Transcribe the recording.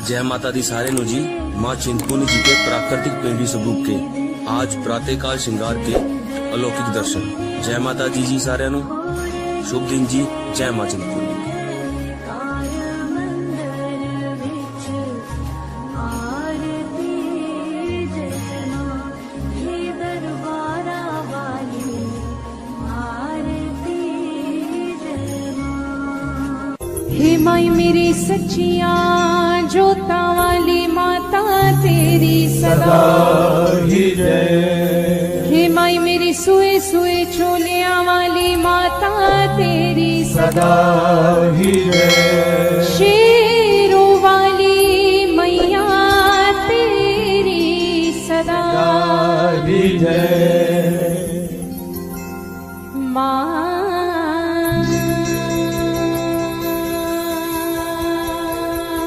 जय माता दी सारे नु जी। माँ चिंतपूर्णी जी के प्राकृतिक पेंडी स्वरूप के आज प्रातःकाल श्रृंगार के अलौकिक दर्शन। जय माता दी जी सारे नु शुभ दिन जी। जय माँ चिंतपूर्णी। हे माई मेरी सच्चिया जोता वाली माता तेरी सदा ही जय। हे माई मेरी सुए सुए छोलिया वाली माता तेरी सदा ही जय।